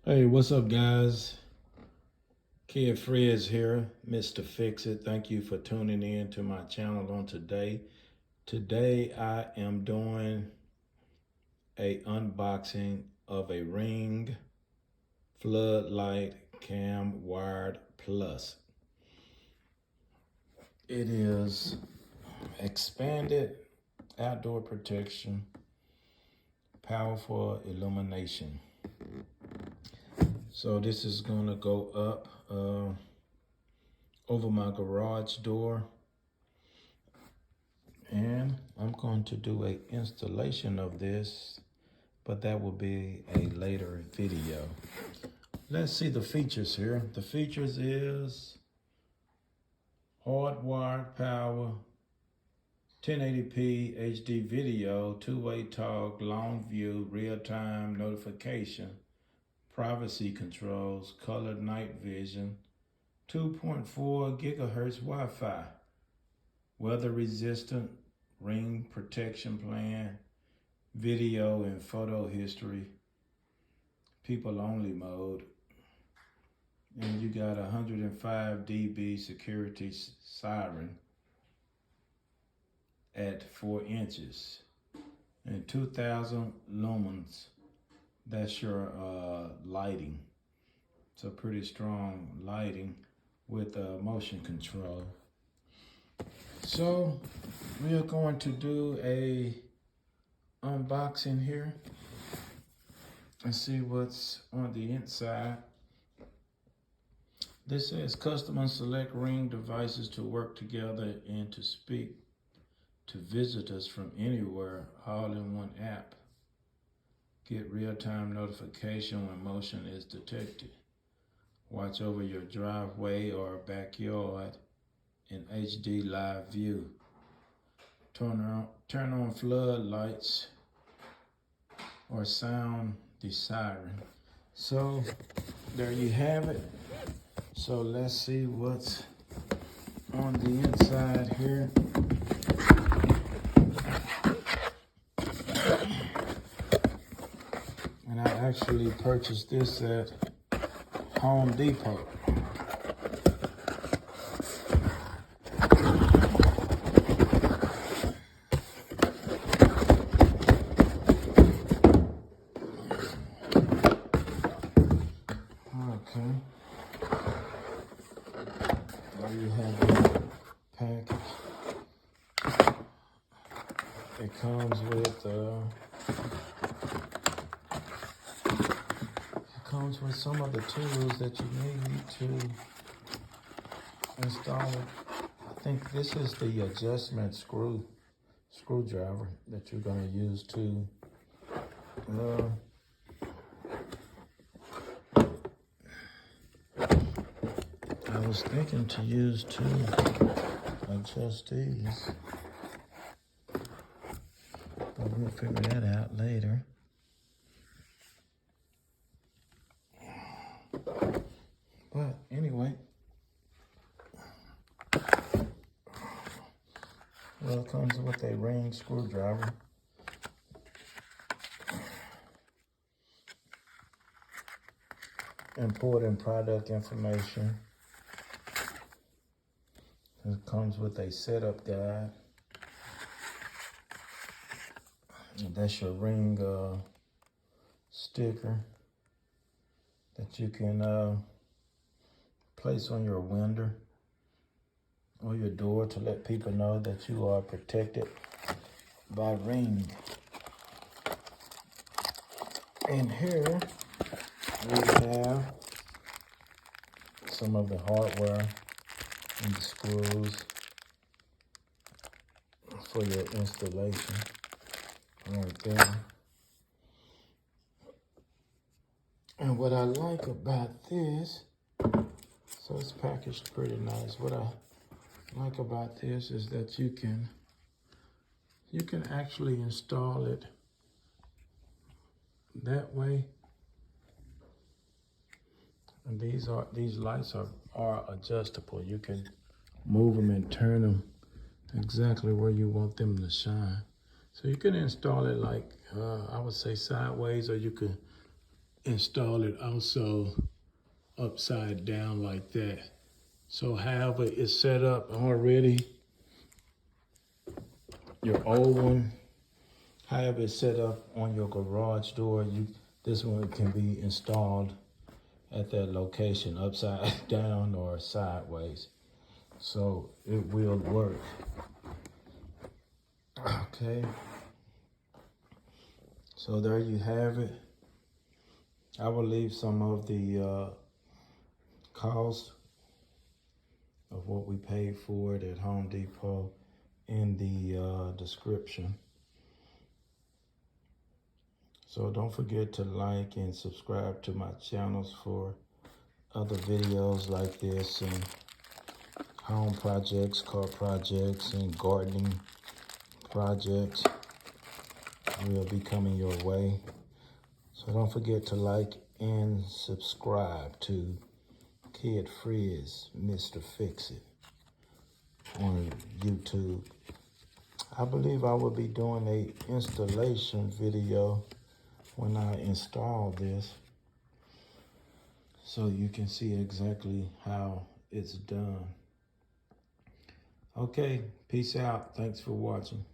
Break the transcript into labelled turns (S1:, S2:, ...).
S1: Hey, what's up, guys? Kid Fred's here, Mr. Fix It. Thank you for tuning in to my channel on today. Today, I am doing a unboxing of a Ring Floodlight Cam Wired Plus. It is expanded outdoor protection, powerful illumination. So this is gonna go up over my garage door, and I'm going to do a installation of this, but that will be a later video. Let's see the features here. The features is hardwired power, 1080p HD video, two-way talk, long view, real-time notification, privacy controls, color night vision, 2.4 gigahertz Wi-Fi, weather resistant, ring protection plan, video and photo history, people only mode, and you got 105 dB security siren at 4 inches and 2000 lumens. That's your lighting. So pretty strong lighting with motion control. So we are going to do a unboxing here and see what's on the inside. This says custom select Ring devices to work together and to speak to visitors from anywhere, all in one app. Get real-time notification when motion is detected. Watch over your driveway or backyard in HD live view. Turn on floodlights or sound the siren. So there you have it. So let's see what's on the inside here. And I actually purchased this at Home Depot. Okay. There you have the package. It comes with some of the tools that you need to install it. I think this is the adjustment screwdriver that you're going to use to I was thinking to use to adjust these, but we'll figure that out later. But anyway, well, it comes with a Ring screwdriver. Important product information. It comes with a setup guide. And that's your Ring sticker that you can place on your window or your door to let people know that you are protected by Ring. And here we have some of the hardware and the screws for your installation right there. And what I like about this, so it's packaged pretty nice. What I like about this is that you can actually install it that way. And these lights are adjustable. You can move them and turn them exactly where you want them to shine. So you can install it like I would say sideways, or you could install it also upside down like that. So however it's set up already, your old one, however it's set up on your garage door, this one can be installed at that location upside down or sideways. So it will work. Okay. So there you have it. I will leave some of the cost of what we paid for it at Home Depot in the description. So don't forget to like and subscribe to my channels for other videos like this and home projects, car projects, and gardening projects will be coming your way. So don't forget to like and subscribe to Kid Frizz, Mr. Fix-It on YouTube. I believe I will be doing a installation video when I install this, so you can see exactly how it's done. Okay, peace out. Thanks for watching.